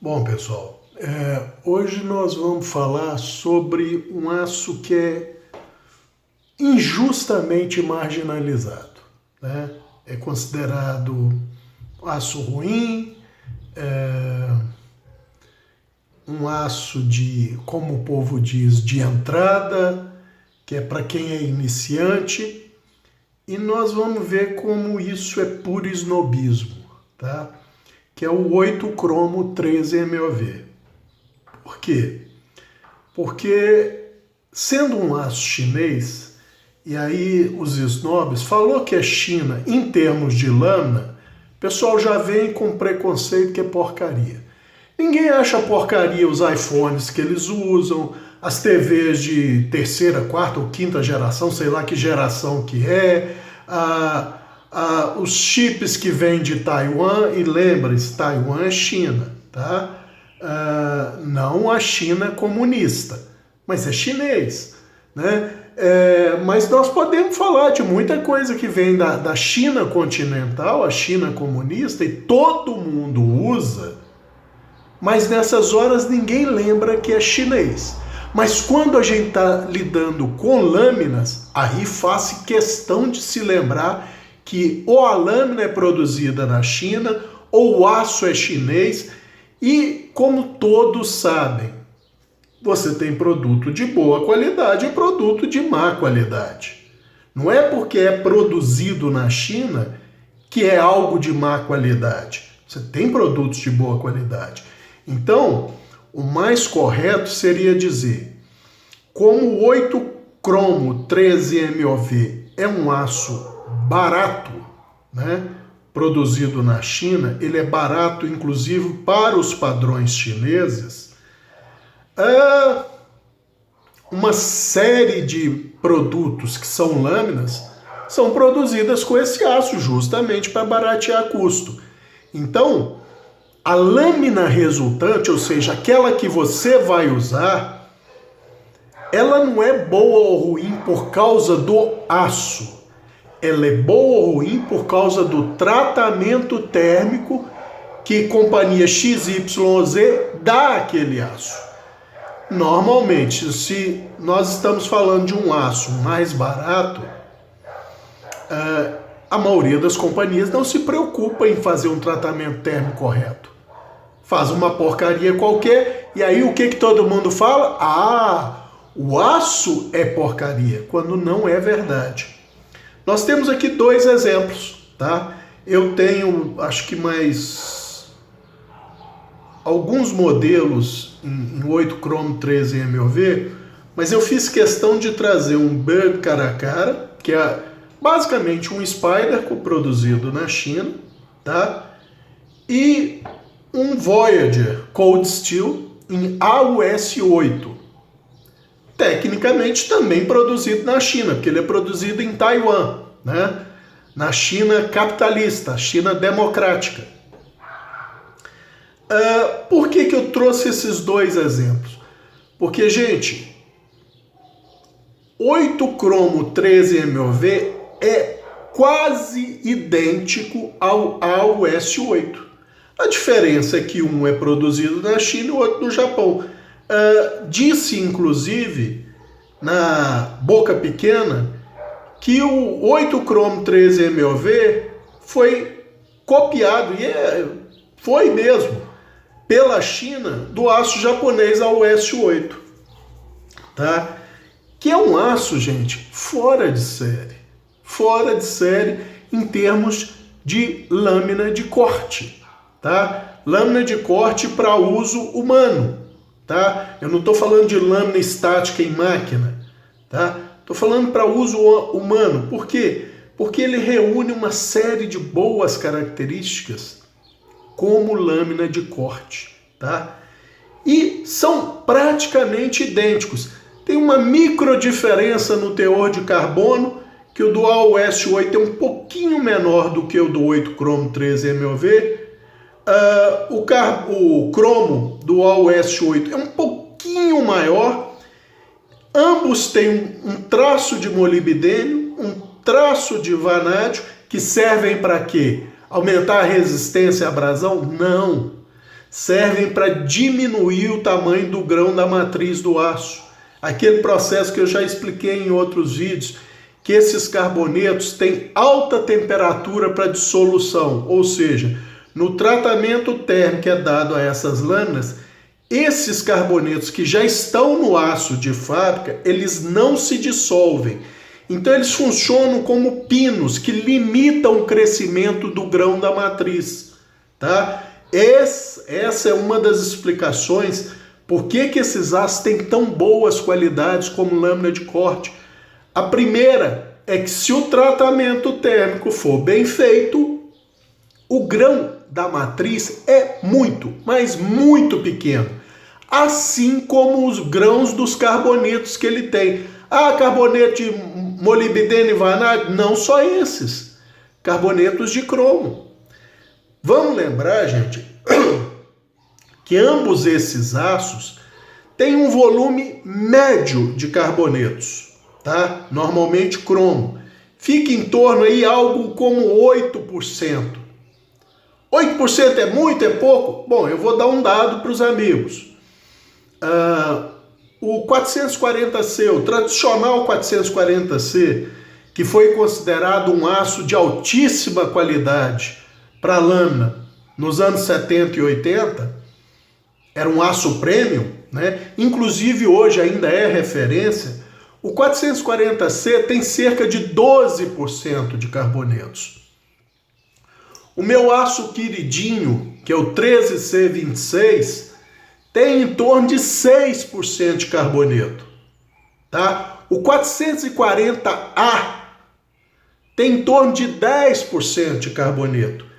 Bom, pessoal, hoje nós vamos falar sobre um aço que é injustamente marginalizado, né? É considerado aço ruim, um aço de, como o povo diz, de entrada, que é para quem é iniciante, e nós vamos ver como isso é puro snobismo, tá? Que é o 8 cromo 13 MOV. Por quê? Porque, sendo um aço chinês, e aí os snobs falou que é China em termos de lâmina, o pessoal já vem com preconceito que é porcaria. Ninguém acha porcaria os iPhones que eles usam, as TVs de terceira, quarta ou quinta geração, sei lá que geração que é, os chips que vêm de Taiwan, e lembre-se, Taiwan é China, tá? Não a China comunista, mas é chinês, né? Mas nós podemos falar de muita coisa que vem da China continental, a China comunista, e todo mundo usa, mas nessas horas ninguém lembra que é chinês. Mas quando a gente está lidando com lâminas, aí faz questão de se lembrar que ou a lâmina é produzida na China, ou o aço é chinês, e como todos sabem, você tem produto de boa qualidade e produto de má qualidade. Não é porque é produzido na China que é algo de má qualidade. Você tem produtos de boa qualidade. Então, o mais correto seria dizer, como o 8 cromo 13 MOV é um aço barato, né, produzido na China, ele é barato inclusive para os padrões chineses, uma série de produtos que são lâminas são produzidas com esse aço justamente para baratear custo. Então, a lâmina resultante, ou seja, aquela que você vai usar, ela não é boa ou ruim por causa do aço. Ela é boa ou ruim por causa do tratamento térmico que companhia XYZ dá àquele aço. Normalmente, se nós estamos falando de um aço mais barato, a maioria das companhias não se preocupa em fazer um tratamento térmico correto. Faz uma porcaria qualquer, e aí o que todo mundo fala? O aço é porcaria, quando não é verdade. Nós temos aqui dois exemplos, tá? Eu tenho, acho que mais alguns modelos em 8 cromo 13 MOV, mas eu fiz questão de trazer um Bird cara a cara, que é basicamente um Spyder produzido na China, tá? E um Voyager Cold Steel em AUS 8. Tecnicamente também produzido na China, porque ele é produzido em Taiwan, né? Na China capitalista, China democrática. Por que eu trouxe esses dois exemplos? Porque, gente, 8 cromo 13 MOV é quase idêntico ao AUS 8. A diferença é que um é produzido na China e o outro no Japão. Disse, inclusive, na boca pequena, que o 8 cromo 13 MOV foi copiado, e foi mesmo, pela China, do aço japonês AUS 8. Tá? Que é um aço, gente, fora de série. Fora de série em termos de lâmina de corte. Tá? Lâmina de corte para uso humano. Tá? Eu não estou falando de lâmina estática em máquina. Tá? Estou falando para uso humano. Por quê? Porque ele reúne uma série de boas características como lâmina de corte. Tá? E são praticamente idênticos. Tem uma micro diferença no teor de carbono, que o do AUS 8 é um pouquinho menor do que o do 8 cromo 13 MOV. O cromo do AUS 8 é um pouquinho maior. Ambos têm um traço de molibdênio, um traço de vanádio, que servem para quê? Aumentar a resistência à abrasão? Não. servem para diminuir o tamanho do grão da matriz do aço. Aquele processo que eu já expliquei em outros vídeos, que esses carbonetos têm alta temperatura para dissolução, ou seja, no tratamento térmico que é dado a essas lâminas, esses carbonetos que já estão no aço de fábrica, eles não se dissolvem. Então eles funcionam como pinos que limitam o crescimento do grão da matriz, tá? Essa é uma das explicações por que esses aços têm tão boas qualidades como lâmina de corte. A primeira é que se o tratamento térmico for bem feito, o grão da matriz é muito, mas muito pequeno. Assim como os grãos dos carbonetos que ele tem. Ah, carboneto de molibdênio e vanádio? Não só esses. Carbonetos de cromo. Vamos lembrar, gente, que ambos esses aços têm um volume médio de carbonetos, tá? Normalmente cromo. Fica em torno aí algo como 8%. 8% é muito, é pouco? Bom, eu vou dar um dado para os amigos. O 440C, o tradicional 440C, que foi considerado um aço de altíssima qualidade para lâmina nos anos 70 e 80, era um aço premium, né? Inclusive hoje ainda é referência. O 440C tem cerca de 12% de carbonetos. O meu aço queridinho, que é o 13C26, tem em torno de 6% de carboneto, tá? O 440A tem em torno de 10% de carboneto.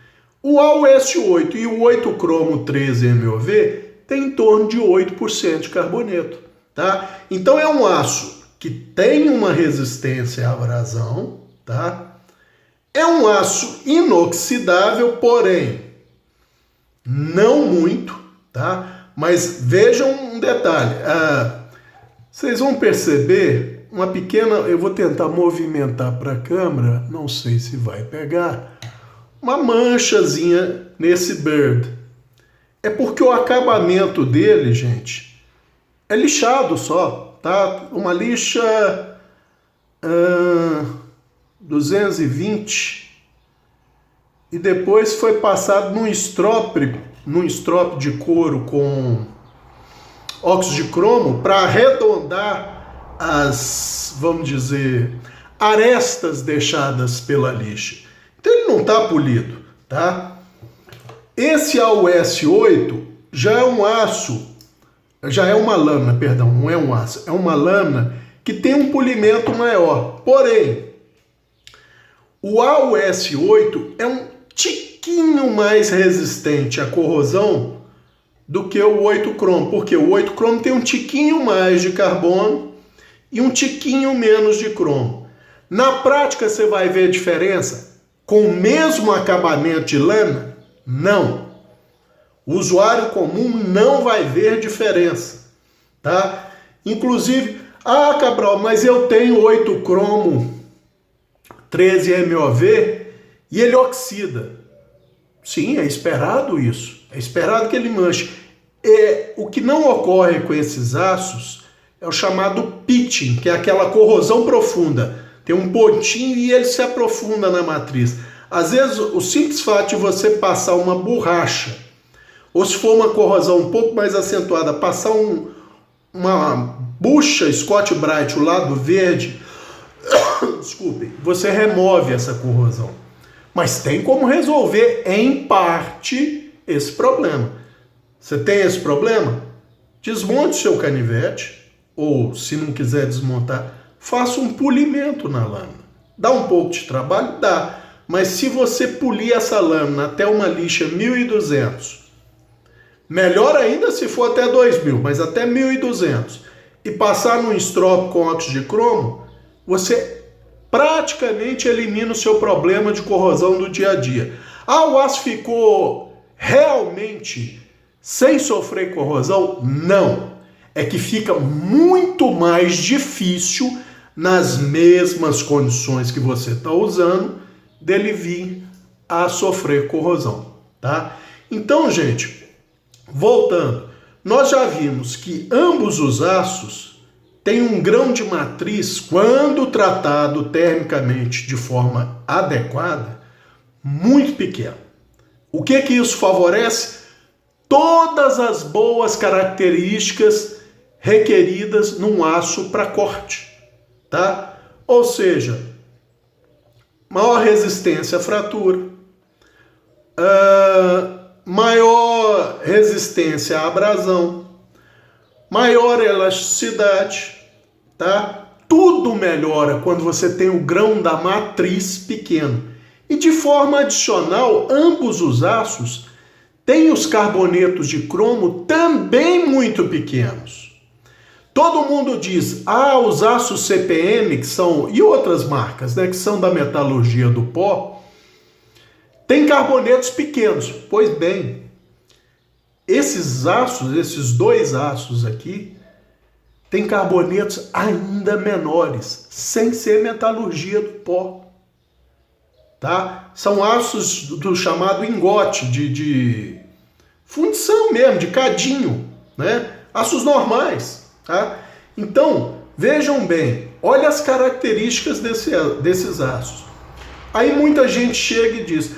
O AUS8 e o 8-cromo 13MOV tem em torno de 8% de carboneto, tá? Então é um aço que tem uma resistência à abrasão, tá? É um aço inoxidável, porém não muito, tá? Mas vejam um detalhe, vocês vão perceber uma pequena, eu vou tentar movimentar para a câmera, não sei se vai pegar, uma manchazinha nesse bird. É porque o acabamento dele, gente, é lixado só, tá? Uma lixa 220 e depois foi passado num estrope de couro com óxido de cromo para arredondar as, vamos dizer, arestas deixadas pela lixa. Então ele não está polido, tá? Esse AUS8 já é um aço, já é uma lâmina, perdão, não é um aço, é uma lâmina que tem um polimento maior. Porém, o AUS8 é um tiquinho mais resistente à corrosão do que o 8-cromo, porque o 8-cromo tem um tiquinho mais de carbono e um tiquinho menos de cromo. Na prática, você vai ver a diferença com o mesmo acabamento de lâmina? Não. O usuário comum não vai ver diferença, tá? Inclusive, Cabral, mas eu tenho 8-cromo 13MOV e ele oxida. Sim, é esperado isso. É esperado que ele manche. O que não ocorre com esses aços é o chamado pitching, que é aquela corrosão profunda. Tem um pontinho e ele se aprofunda na matriz. Às vezes, o simples fato de você passar uma borracha, ou se for uma corrosão um pouco mais acentuada, passar uma bucha Scotch-Brite, o lado verde, desculpe, você remove essa corrosão. Mas tem como resolver, em parte, esse problema. Você tem esse problema? Desmonte o seu canivete, ou se não quiser desmontar, faça um polimento na lâmina. Dá um pouco de trabalho? Dá. Mas se você polir essa lâmina até uma lixa 1200, melhor ainda se for até 2000, mas até 1200, e passar num estrope com óxido de cromo, você praticamente elimina o seu problema de corrosão do dia a dia. O aço ficou realmente sem sofrer corrosão? Não. É que fica muito mais difícil, nas mesmas condições que você está usando, dele vir a sofrer corrosão, tá? Então, gente, Voltando, nós já vimos que ambos os aços têm um grão de matriz, quando tratado termicamente de forma adequada, muito pequeno. O que isso favorece? Todas as boas características requeridas num aço para corte, tá? Ou seja, maior resistência à fratura, maior resistência à abrasão, maior elasticidade, tá? Tudo melhora quando você tem o grão da matriz pequeno. E de forma adicional, ambos os aços têm os carbonetos de cromo também muito pequenos. Todo mundo diz, os aços CPM, que são, e outras marcas, né, que são da metalurgia do pó, tem carbonetos pequenos. Pois bem, esses aços, esses dois aços aqui, têm carbonetos ainda menores, sem ser metalurgia do pó. Tá? São aços do chamado ingote, de fundição mesmo, de cadinho, né? Aços normais. Tá? Então, vejam bem, olha as características desses aços. Aí muita gente chega e diz,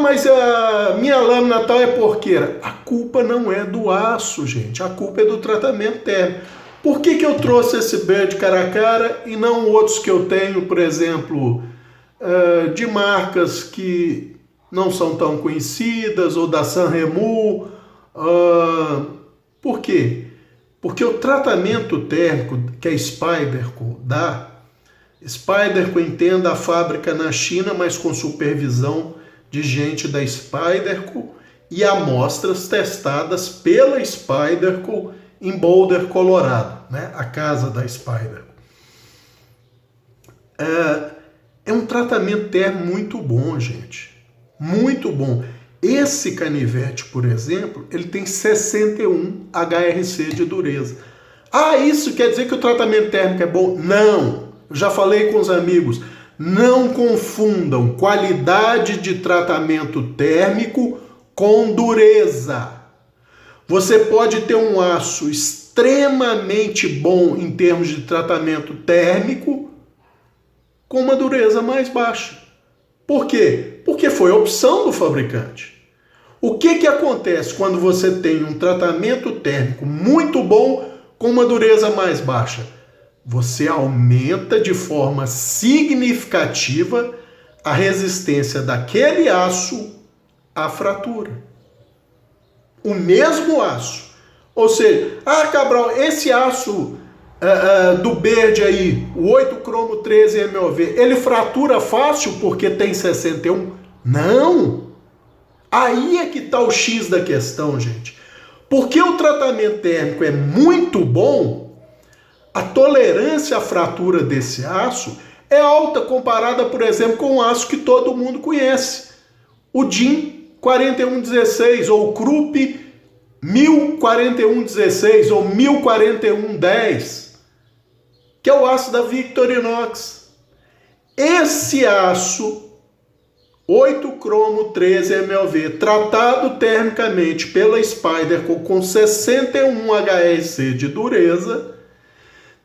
mas a minha lâmina tal é porqueira. A culpa não é do aço, gente, a culpa é do tratamento térmico. Por que eu trouxe esse Bird Caracara e não outros que eu tenho, por exemplo, de marcas que não são tão conhecidas, ou da Sanremo? Por quê? Porque o tratamento térmico que a Spyderco dá, Spyderco, entenda, a fábrica na China, mas com supervisão de gente da Spyderco e amostras testadas pela Spyderco em Boulder, Colorado, né? A casa da Spyderco. É um tratamento térmico muito bom, gente. Muito bom. Esse canivete, por exemplo, ele tem 61 HRC de dureza. Isso quer dizer que o tratamento térmico é bom? Não. Eu já falei com os amigos. Não confundam qualidade de tratamento térmico com dureza. Você pode ter um aço extremamente bom em termos de tratamento térmico com uma dureza mais baixa. Por quê? Porque foi opção do fabricante. O que acontece quando você tem um tratamento térmico muito bom com uma dureza mais baixa? Você aumenta de forma significativa a resistência daquele aço à fratura. O mesmo aço. Ou seja, Cabral, esse aço do Bird aí, o 8 cromo 13 MOV, ele fratura fácil porque tem 61? Não! Aí é que está o X da questão, gente. Porque o tratamento térmico é muito bom, a tolerância à fratura desse aço é alta comparada, por exemplo, com o aço que todo mundo conhece. O DIN 4116 ou o Krupp 104116 ou 104110, que é o aço da Victorinox. Esse aço 8 cromo 13 MOV, tratado termicamente pela Spyderco com 61 HRC de dureza,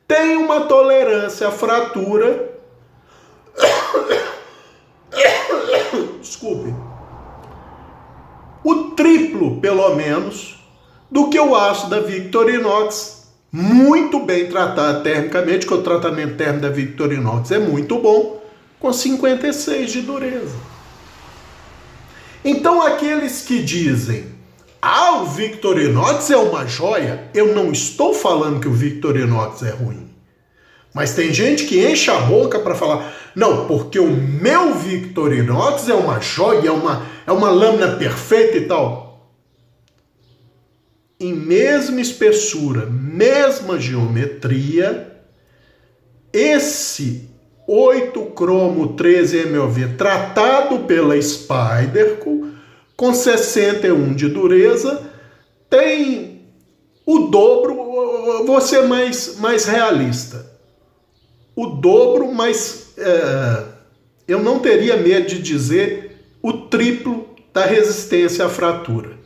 tem uma tolerância à fratura, desculpe, o triplo, pelo menos, do que o aço da Victorinox, muito bem tratado termicamente, que o tratamento térmico da Victorinox é muito bom, com 56 de dureza. Então, aqueles que dizem, o Victorinox é uma joia, eu não estou falando que o Victorinox é ruim. Mas tem gente que enche a boca para falar, não, porque o meu Victorinox é uma joia, é uma lâmina perfeita e tal. Em mesma espessura, mesma geometria, esse 8 cromo 13 MOV tratado pela Spyderco com 61 de dureza tem o dobro, vou ser mais realista, o dobro, mas eu não teria medo de dizer o triplo da resistência à fratura,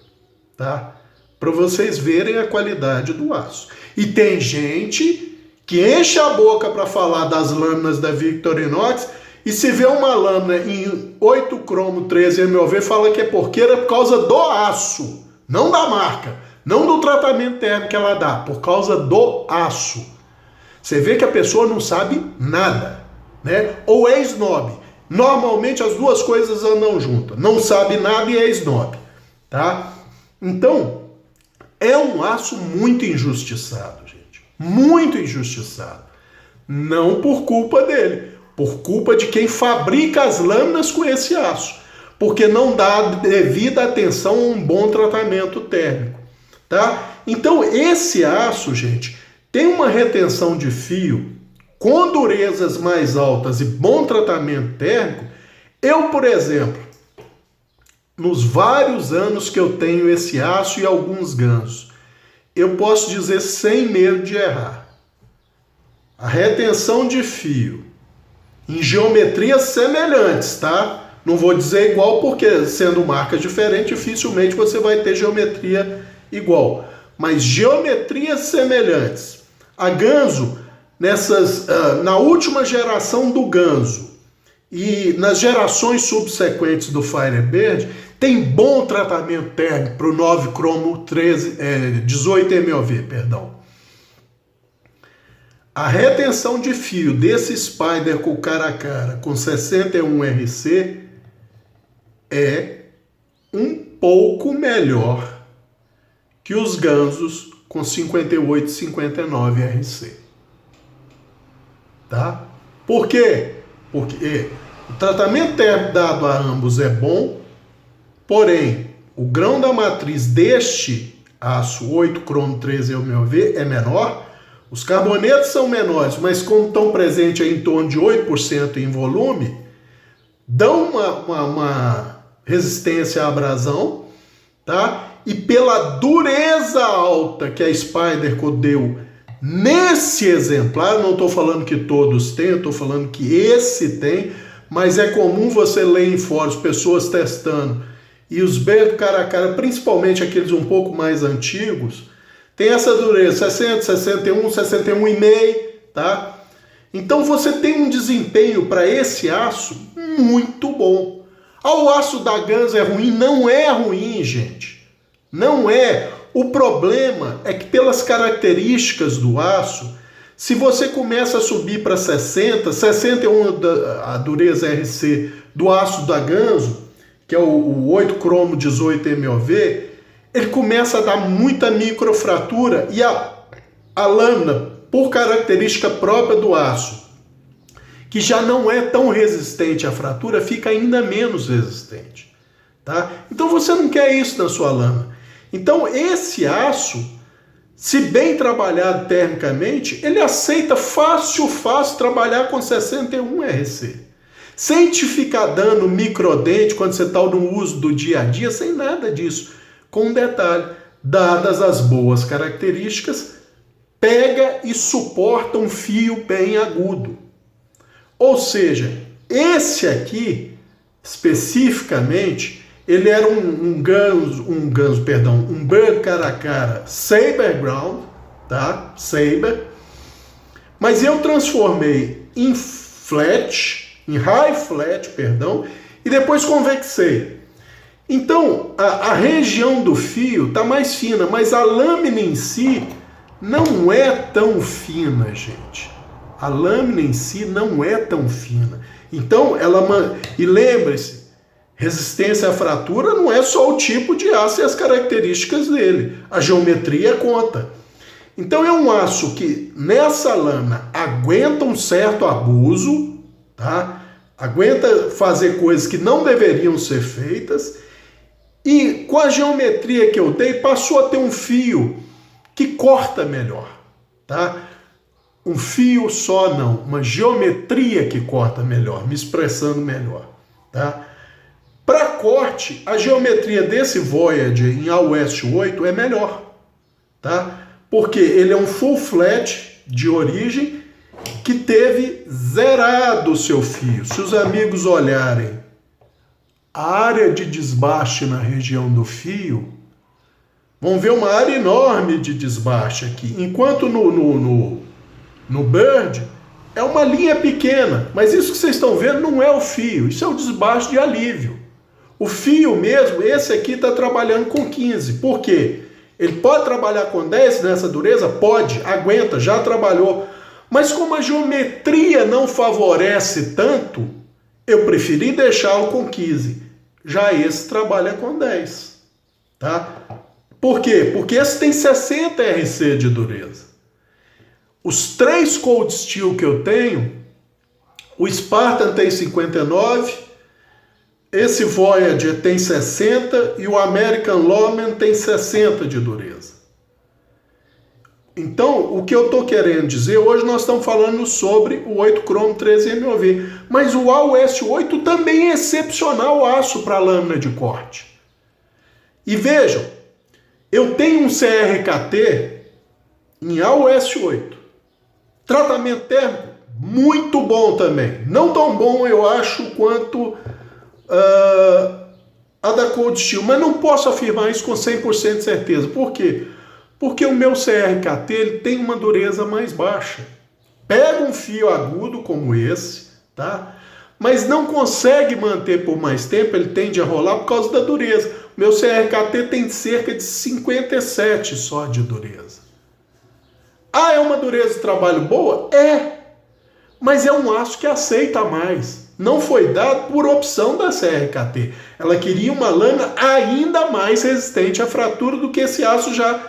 tá? para vocês verem a qualidade do aço. E tem gente que enche a boca para falar das lâminas da Victorinox e se vê uma lâmina em 8 cromo 13 MOV, fala que é porqueira por causa do aço, não da marca, não do tratamento térmico que ela dá, por causa do aço. Você vê que a pessoa não sabe nada, né? Ou é snob. Normalmente as duas coisas andam juntas. Não sabe nada e é snob, tá? Então, é um aço muito injustiçado, gente. Muito injustiçado. Não por culpa dele, por culpa de quem fabrica as lâminas com esse aço, porque não dá devida atenção a um bom tratamento térmico, tá? Então, esse aço, gente, tem uma retenção de fio com durezas mais altas e bom tratamento térmico. Eu, por exemplo, nos vários anos que eu tenho esse aço e alguns gansos, eu posso dizer sem medo de errar, a retenção de fio em geometrias semelhantes, tá? Não vou dizer igual porque sendo marcas diferentes, dificilmente você vai ter geometria igual, mas geometrias semelhantes. A Ganso, na última geração do Ganso e nas gerações subsequentes do Firebird, tem bom tratamento térmico para o 9 cromo 18 MOV, perdão. A retenção de fio desse Spider com cara a cara com 61 RC é um pouco melhor que os Gansos com 58 e 59 RC. Tá? Por quê? Porque o tratamento térmico dado a ambos é bom, porém, o grão da matriz deste aço 8 cromo 13 MOV é menor, os carbonetos são menores, mas como estão presentes em torno de 8% em volume, dão uma resistência à abrasão, tá? E pela dureza alta que a Spyderco deu nesse exemplar, não estou falando que todos têm, estou falando que esse tem, mas é comum você ler em fóruns pessoas testando, e os bem cara a cara, principalmente aqueles um pouco mais antigos, tem essa dureza, 60, 61, 61,5, tá? Então você tem um desempenho para esse aço muito bom. O aço da Ganso é ruim? Não é ruim, gente. Não é. O problema é que pelas características do aço, se você começa a subir para 60, 61 a dureza RC do aço da Ganso, que é o 8 cromo 18 MOV, ele começa a dar muita microfratura e a lâmina, por característica própria do aço, que já não é tão resistente à fratura, fica ainda menos resistente, tá? Então você não quer isso na sua lâmina. Então esse aço, se bem trabalhado termicamente, ele aceita fácil trabalhar com 61 RC. Sem te ficar dando microdente quando você está no uso do dia a dia, sem nada disso. Com um detalhe, dadas as boas características, pega e suporta um fio bem agudo. Ou seja, esse aqui, especificamente, ele era um Bird cara a cara Saber Ground, tá? Saber. Mas eu transformei em high flat, e depois convexei. Então, a região do fio está mais fina, mas a lâmina em si não é tão fina, gente. A lâmina em si não é tão fina. Então, e lembre-se, resistência à fratura não é só o tipo de aço e as características dele. A geometria conta. Então, é um aço que, nessa lâmina, aguenta um certo abuso, tá? Aguenta fazer coisas que não deveriam ser feitas. E com a geometria que eu dei, passou a ter um fio que corta melhor, tá? Um fio só não, uma geometria que corta melhor, me expressando melhor, tá? Para corte, a geometria desse Voyager em AWest 8 é melhor, tá? Porque ele é um full flat de origem que teve zerado o seu fio. Se os amigos olharem a área de desbaste na região do fio, Vão ver uma área enorme de desbaste aqui. Enquanto no Bird é uma linha pequena. Mas isso que vocês estão vendo não é o fio. Isso é o desbaste de alívio. O fio mesmo, esse aqui está trabalhando com 15. Por quê? Ele pode trabalhar com 10 nessa dureza? Pode, aguenta, já trabalhou. Mas como a geometria não favorece tanto, eu preferi deixá-lo com 15. Já esse trabalha com 10. Tá? Por quê? Porque esse tem 60 RC de dureza. Os 3 Cold Steel que eu tenho, o Spartan tem 59, esse Voyager tem 60 e o American Lawman tem 60 de dureza. Então, o que eu estou querendo dizer, hoje nós estamos falando sobre o 8 Chrome 13 MOV, mas o AUS 8 também é excepcional aço para lâmina de corte. E vejam, eu tenho um CRKT em AUS 8, tratamento térmico muito bom também, não tão bom eu acho quanto a da Cold Steel, mas não posso afirmar isso com 100% de certeza. Por quê? Porque o meu CRKT ele tem uma dureza mais baixa. Pega um fio agudo como esse, tá? Mas não consegue manter por mais tempo, ele tende a rolar por causa da dureza. O meu CRKT tem cerca de 57 só de dureza. Ah, é uma dureza de trabalho boa? É! Mas é um aço que aceita mais. Não foi dado por opção da CRKT. Ela queria uma lâmina ainda mais resistente à fratura do que esse aço já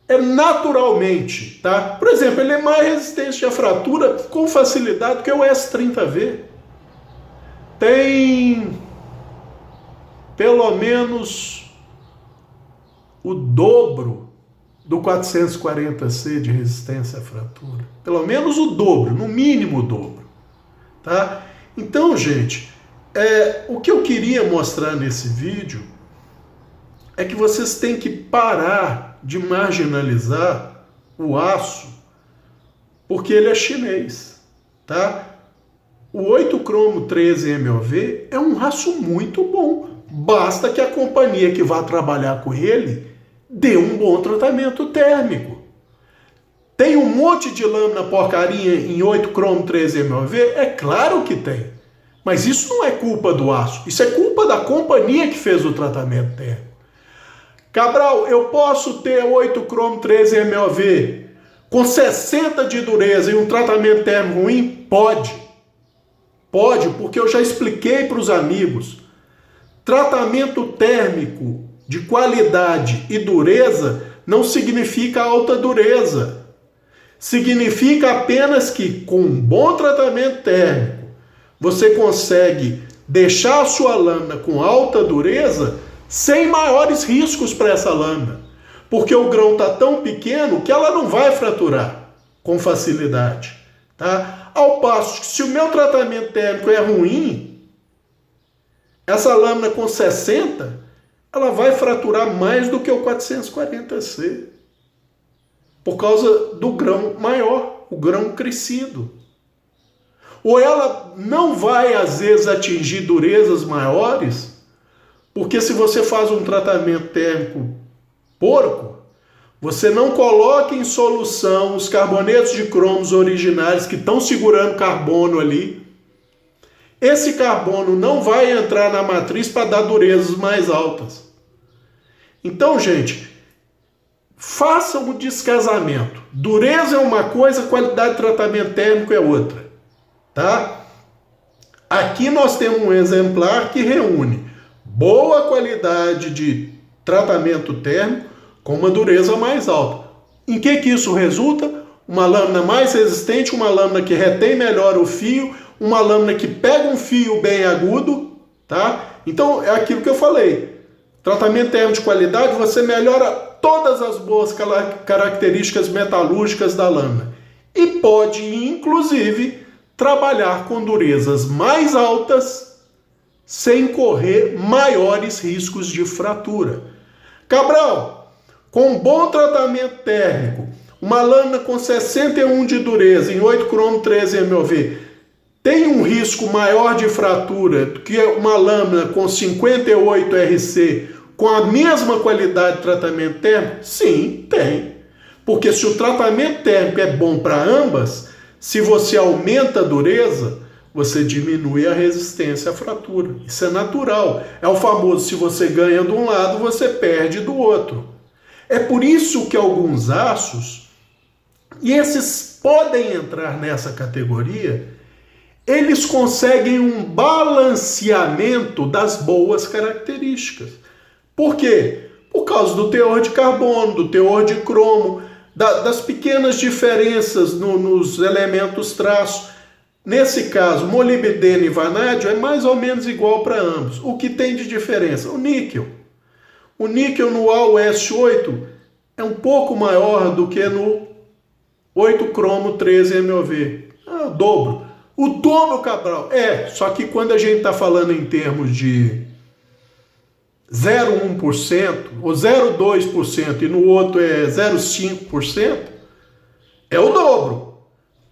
é naturalmente, tá? Por exemplo, ele é mais resistente à fratura com facilidade do que o S30V. Tem pelo menos o dobro do 440C de resistência à fratura. Pelo menos o dobro, no mínimo o dobro, tá? Então, gente, o que eu queria mostrar nesse vídeo é que vocês têm que parar de marginalizar o aço porque ele é chinês, tá? O 8 Cromo 13 MOV é um aço muito bom. Basta que a companhia que vá trabalhar com ele dê um bom tratamento térmico. Tem um monte de lâmina porcaria em 8 Cromo 13 MOV? É claro que tem. Mas isso não é culpa do aço. Isso é culpa da companhia que fez o tratamento térmico. Cabral, eu posso ter 8 Cromo 13 MOV com 60 de dureza e um tratamento térmico ruim? Pode. Pode, porque eu já expliquei para os amigos. Tratamento térmico de qualidade e dureza não significa alta dureza. Significa apenas que com um bom tratamento térmico você consegue deixar a sua lâmina com alta dureza sem maiores riscos para essa lâmina. Porque o grão está tão pequeno que ela não vai fraturar com facilidade. Tá? Ao passo que se o meu tratamento térmico é ruim, essa lâmina com 60, ela vai fraturar mais do que o 440C. Por causa do grão maior, o grão crescido. Ou ela não vai, às vezes, atingir durezas maiores, porque se você faz um tratamento térmico porco, você não coloca em solução os carbonetos de cromos originais que estão segurando carbono ali. Esse carbono não vai entrar na matriz para dar durezas mais altas. Então, gente, façam o descasamento. Dureza é uma coisa, qualidade de tratamento térmico é outra. Tá? Aqui nós temos um exemplar que reúne boa qualidade de tratamento térmico com uma dureza mais alta. Em que isso resulta? Uma lâmina mais resistente, uma lâmina que retém melhor o fio, uma lâmina que pega um fio bem agudo, tá? Então é aquilo que eu falei. Tratamento térmico de qualidade, você melhora todas as boas características metalúrgicas da lâmina. E pode, inclusive, trabalhar com durezas mais altas sem correr maiores riscos de fratura. Cabral, com bom tratamento térmico, uma lâmina com 61 de dureza em 8 Cromo 13 MOV tem um risco maior de fratura do que uma lâmina com 58 RC com a mesma qualidade de tratamento térmico? Sim, tem. Porque se o tratamento térmico é bom para ambas, se você aumenta a dureza, você diminui a resistência à fratura. Isso é natural. É o famoso, se você ganha de um lado, você perde do outro. É por isso que alguns aços, e esses podem entrar nessa categoria, eles conseguem um balanceamento das boas características. Por quê? Por causa do teor de carbono, do teor de cromo, das pequenas diferenças nos elementos traço. Nesse caso, molibdênio e vanádio é mais ou menos igual para ambos. O que tem de diferença? O níquel. O níquel no AuS8 é um pouco maior do que no 8-cromo 13MeV. O dobro. O dobro, Cabral. Só que quando a gente está falando em termos de 0,1% ou 0,2% e no outro é 0,5%, é o dobro.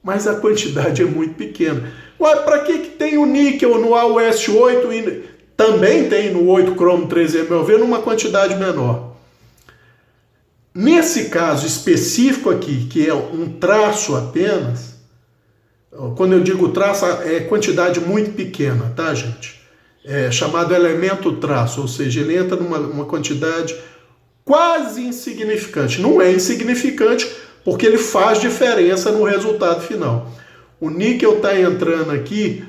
Mas a quantidade é muito pequena. Para que tem o níquel no AuS8 e também tem no 8-cromo 13MeV numa quantidade menor? Nesse caso específico aqui, que é um traço apenas, quando eu digo traço, é quantidade muito pequena, tá, gente? É chamado elemento traço, ou seja, ele entra numa quantidade quase insignificante. Não é insignificante porque ele faz diferença no resultado final. O níquel está entrando aqui,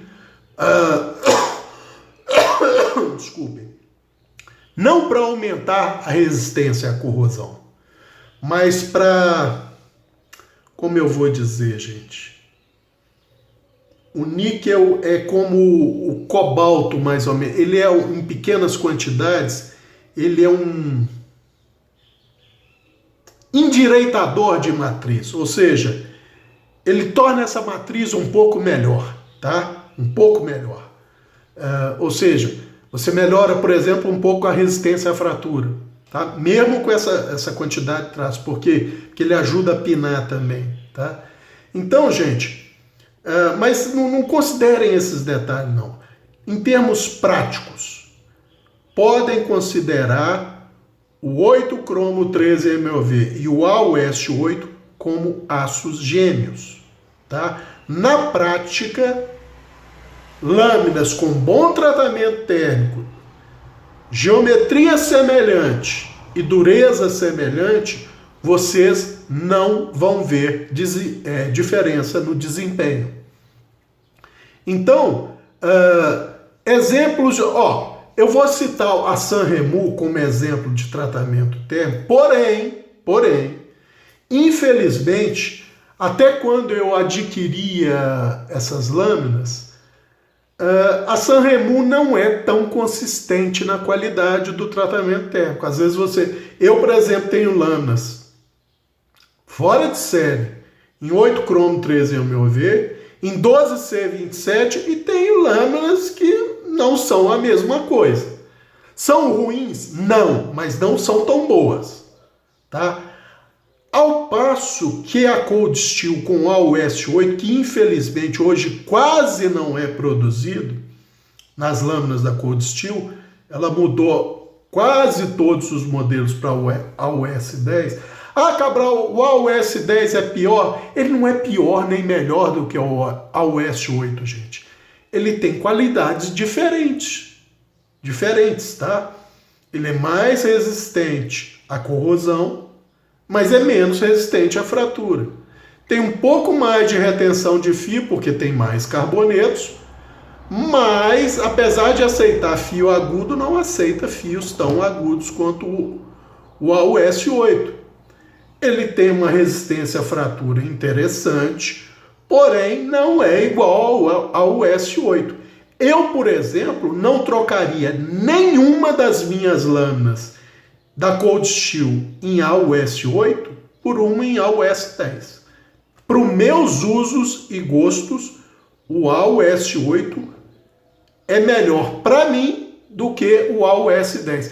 desculpem, não para aumentar a resistência à corrosão, mas para, como eu vou dizer, gente, o níquel é como o cobalto, mais ou menos. Ele é, em pequenas quantidades, ele é um endireitador de matriz, ou seja, ele torna essa matriz um pouco melhor, tá? Um pouco melhor. Ou seja, você melhora, por exemplo, um pouco a resistência à fratura, tá? Mesmo com essa quantidade de traço, porque ele ajuda a pinar também, tá? Então, gente, mas não considerem esses detalhes, não. Em termos práticos, podem considerar o 8-cromo 13MeV e o AuS8 como aços gêmeos, tá? Na prática, lâminas com bom tratamento térmico, geometria semelhante e dureza semelhante, vocês não vão ver diferença no desempenho. Então, exemplos, eu vou citar a Sanremo como exemplo de tratamento térmico, porém, infelizmente, até quando eu adquiria essas lâminas, a Sanremo não é tão consistente na qualidade do tratamento térmico. Às vezes eu, por exemplo, tenho lâminas fora de série, em 8-cromo 13MeV, em 12C27 e tenho lâminas que não são a mesma coisa. São ruins? Não, mas não são tão boas, tá? Ao passo que a Cold Steel com a AuS8, que infelizmente hoje quase não é produzido nas lâminas da Cold Steel, ela mudou quase todos os modelos para a AuS10. Cabral, o AuS10 é pior? Ele não é pior nem melhor do que o AuS8, gente. Ele tem qualidades diferentes, tá? Ele é mais resistente à corrosão, mas é menos resistente à fratura. Tem um pouco mais de retenção de fio, porque tem mais carbonetos, mas, apesar de aceitar fio agudo, não aceita fios tão agudos quanto o AuS8. Ele tem uma resistência à fratura interessante, porém não é igual ao AuS8. Eu, por exemplo, não trocaria nenhuma das minhas lâminas da Cold Steel em AuS8 por uma em AuS10. Para os meus usos e gostos, o AuS8 é melhor para mim do que o AuS10.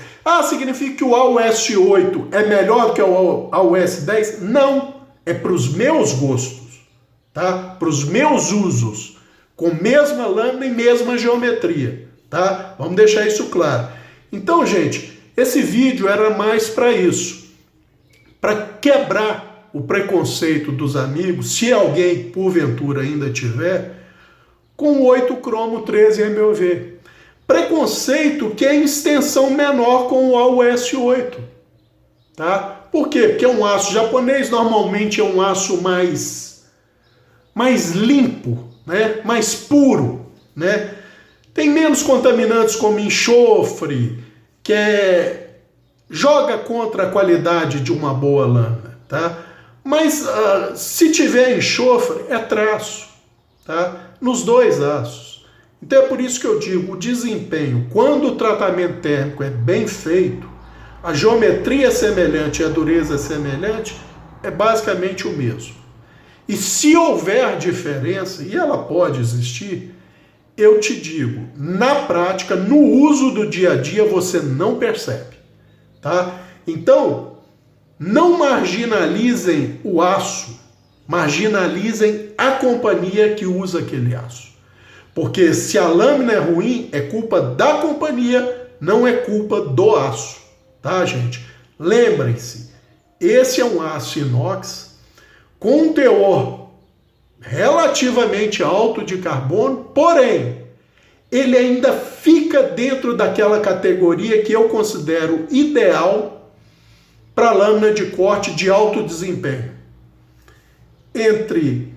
Significa que o AuS8 é melhor do que o AuS10? Não, é para os meus gostos, tá? Para os meus usos, com mesma lâmina e mesma geometria, tá? Vamos deixar isso claro. Então, gente, Esse vídeo era mais para isso, para quebrar o preconceito dos amigos, se alguém porventura ainda tiver, com o 8 cromo 13 MOV. Preconceito que é em extensão menor com o AUS8, tá? Por quê? Porque é um aço japonês, normalmente é um aço mais limpo, né? Mais puro, né? Tem menos contaminantes como enxofre, que joga contra a qualidade de uma boa lâmina, tá? Mas se tiver enxofre, é traço, tá? Nos dois aços. Então é por isso que eu digo, o desempenho, quando o tratamento térmico é bem feito, a geometria é semelhante e a dureza é semelhante, é basicamente o mesmo. E se houver diferença, e ela pode existir, eu te digo, na prática, no uso do dia a dia, você não percebe, tá? Então, não marginalizem o aço, marginalizem a companhia que usa aquele aço. Porque se a lâmina é ruim, é culpa da companhia, não é culpa do aço, tá, gente? Lembrem-se, esse é um aço inox com um teor relativamente alto de carbono, porém, ele ainda fica dentro daquela categoria que eu considero ideal para lâmina de corte de alto desempenho. Entre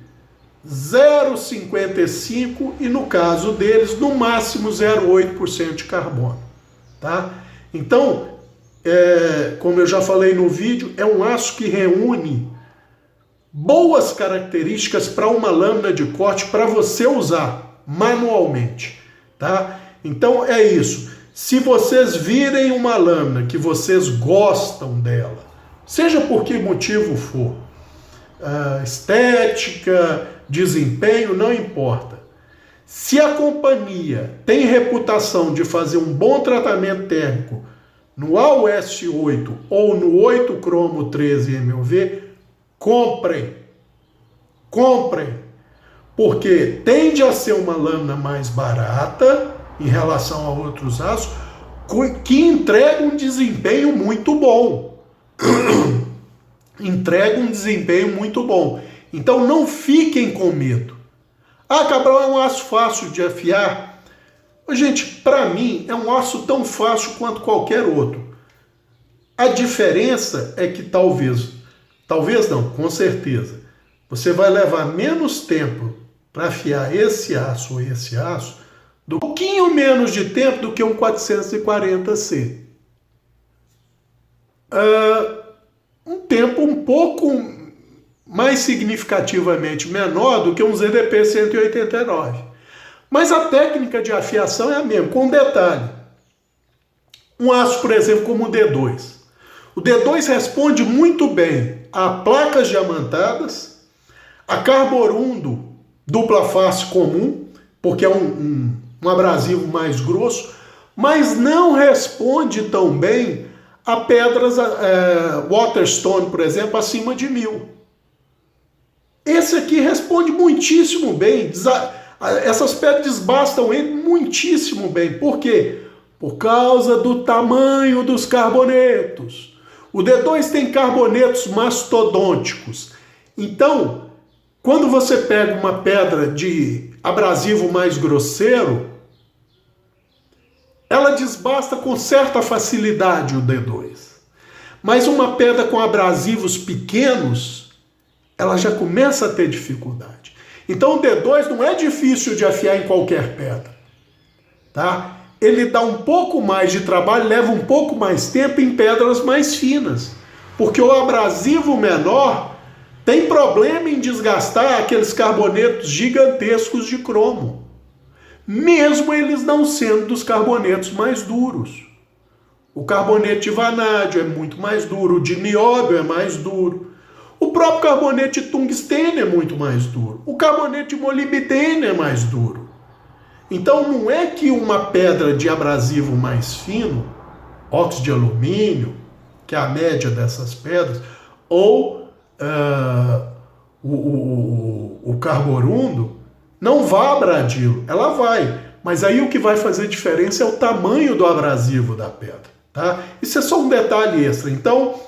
0,55 e, no caso deles, no máximo 0,8% de carbono, tá? Então, como eu já falei no vídeo, é um aço que reúne boas características para uma lâmina de corte para você usar manualmente, tá? Então é isso. Se vocês virem uma lâmina que vocês gostam dela, seja por que motivo for, estética, desempenho, não importa. Se a companhia tem reputação de fazer um bom tratamento térmico no AUS8 ou no 8 cromo 13 MOV, comprem, porque tende a ser uma lâmina mais barata em relação a outros aços, que entrega um desempenho muito bom. Entrega um desempenho muito bom. Então não fiquem com medo. Cabral, é um aço fácil de afiar? Gente, para mim é um aço tão fácil quanto qualquer outro. A diferença é que talvez não, com certeza, você vai levar menos tempo para afiar esse aço ou esse aço, um pouquinho menos de tempo do que um 440C. Um tempo um pouco mais significativamente menor do que um ZDP 189. Mas a técnica de afiação é a mesma, com um detalhe. Um aço, por exemplo, como o D2. O D2 responde muito bem a placas diamantadas, a carborundo dupla face comum, porque é um abrasivo mais grosso, mas não responde tão bem a pedras Waterstone, por exemplo, acima de 1000. Esse aqui responde muitíssimo bem. Essas pedras desbastam ele muitíssimo bem. Por quê? Por causa do tamanho dos carbonetos. O D2 tem carbonetos mastodônticos. Então, quando você pega uma pedra de abrasivo mais grosseiro, ela desbasta com certa facilidade o D2. Mas uma pedra com abrasivos pequenos, ela já começa a ter dificuldade. Então o D2 não é difícil de afiar em qualquer pedra, tá? Ele dá um pouco mais de trabalho, leva um pouco mais tempo em pedras mais finas, porque o abrasivo menor tem problema em desgastar aqueles carbonetos gigantescos de cromo, mesmo eles não sendo dos carbonetos mais duros. O carboneto de vanádio é muito mais duro, o de nióbio é mais duro, o próprio carboneto de tungstênio é muito mais duro, o carboneto de molibdênio é mais duro. Então não é que uma pedra de abrasivo mais fino, óxido de alumínio, que é a média dessas pedras, ou o carborundo, não vá abradi-lo. Ela vai, mas aí o que vai fazer diferença é o tamanho do abrasivo da pedra, tá? Isso é só um detalhe extra. Então,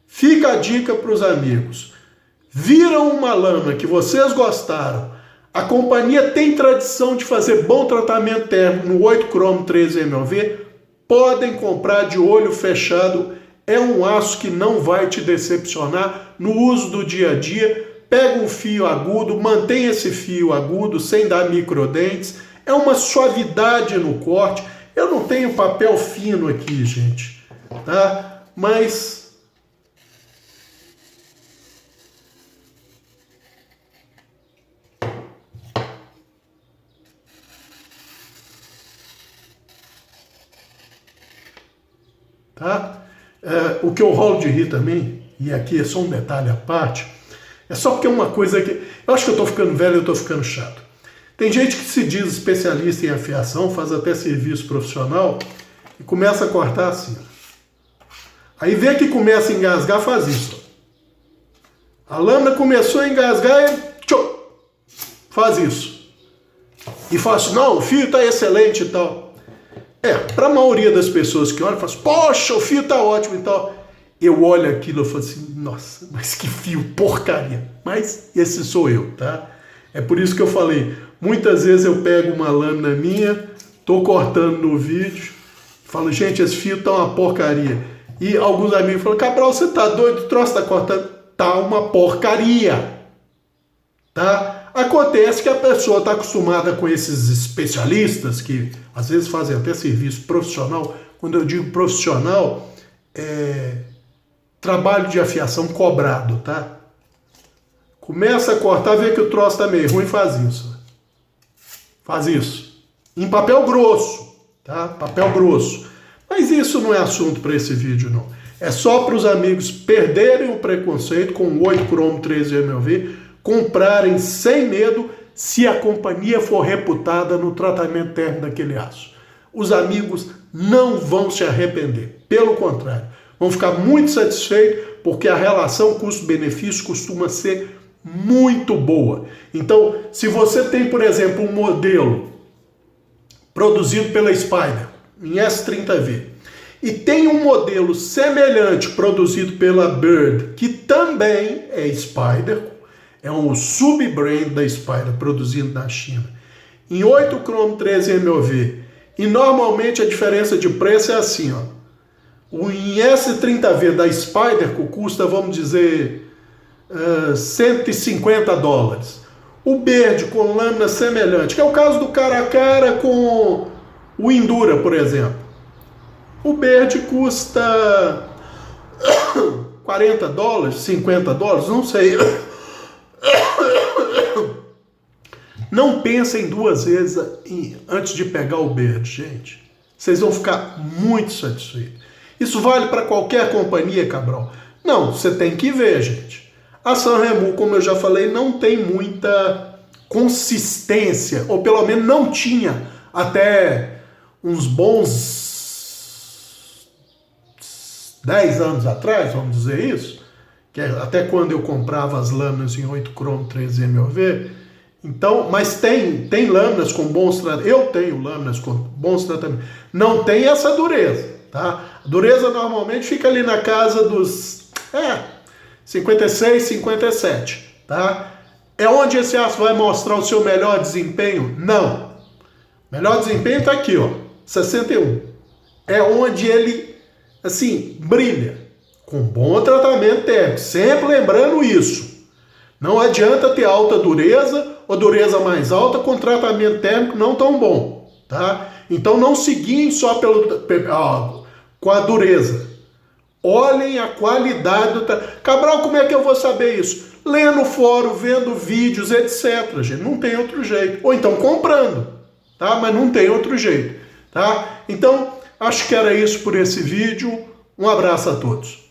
fica a dica para os amigos. Viram uma lâmina que vocês gostaram, a companhia tem tradição de fazer bom tratamento térmico no 8 cromo 13MOV, podem comprar de olho fechado, é um aço que não vai te decepcionar no uso do dia a dia. Pega um fio agudo, mantém esse fio agudo sem dar microdentes, é uma suavidade no corte. Eu não tenho papel fino aqui, gente, tá? Mas tá? O que eu rolo de rir também, e aqui é só um detalhe à parte, é só porque é uma coisa que... Eu acho que eu estou ficando velho e eu estou ficando chato. Tem gente que se diz especialista em afiação, faz até serviço profissional, e começa a cortar assim. Aí vê que começa a engasgar, faz isso. A lâmina começou a engasgar e faz isso. E fala assim, não, o fio está excelente e tal. Para a maioria das pessoas que olham, fala assim, poxa, o fio está ótimo e tal. Eu olho aquilo e falo assim, nossa, mas que fio porcaria. Mas esse sou eu, tá? É por isso que eu falei, muitas vezes eu pego uma lâmina minha, tô cortando no vídeo, falo, gente, esse fio tá uma porcaria. E alguns amigos falam, Cabral, você tá doido? O troço tá cortando? Tá uma porcaria. Tá? Acontece que a pessoa tá acostumada com esses especialistas, que às vezes fazem até serviço profissional. Quando eu digo profissional, trabalho de afiação cobrado, tá? Começa a cortar, vê que o troço tá meio ruim, faz isso. Faz isso. Em papel grosso, tá? Papel grosso. Mas isso não é assunto para esse vídeo, não. É só para os amigos perderem o preconceito com o 8 cromo 13MOV, comprarem sem medo se a companhia for reputada no tratamento térmico daquele aço. Os amigos não vão se arrepender. Pelo contrário, vão ficar muito satisfeitos porque a relação custo-benefício costuma ser muito boa. Então, se você tem, por exemplo, um modelo produzido pela Spyderco em S30V e tem um modelo semelhante produzido pela Bird, que também é Spyderco, é um sub-brand da Spyderco produzido na China, em 8 cromo 13MOV, e normalmente a diferença de preço é assim, ó. O em S30V da Spyderco custa, vamos dizer, $150. O Bird com lâmina semelhante, que é o caso do cara a cara com o Endura, por exemplo. O Bird custa $40, $50, não sei. Não pensem duas vezes antes de pegar o Bird, gente. Vocês vão ficar muito satisfeitos. Isso vale para qualquer companhia, Cabral? Não, você tem que ver, gente. A Sanremo, como eu já falei, não tem muita consistência, ou pelo menos não tinha até uns bons 10 anos atrás, vamos dizer isso, que é até quando eu comprava as lâminas em 8 cromo 13MOV. Então, mas tem lâminas com bons tratamentos. Eu tenho lâminas com bons tratamentos. Não tem essa dureza, tá? A dureza normalmente fica ali na casa dos 56, 57, tá? É onde esse aço vai mostrar o seu melhor desempenho? Não. Melhor desempenho tá aqui, ó, 61. É onde ele, assim, brilha. Com bom tratamento térmico. Sempre lembrando isso. Não adianta ter alta dureza ou dureza mais alta com tratamento térmico não tão bom, tá? Então não seguem só com a dureza. Olhem a qualidade do... Cabral, como é que eu vou saber isso? Lendo fórum, vendo vídeos, etc. Gente, não tem outro jeito. Ou então comprando, tá? Mas não tem outro jeito, tá? Então, acho que era isso por esse vídeo. Um abraço a todos.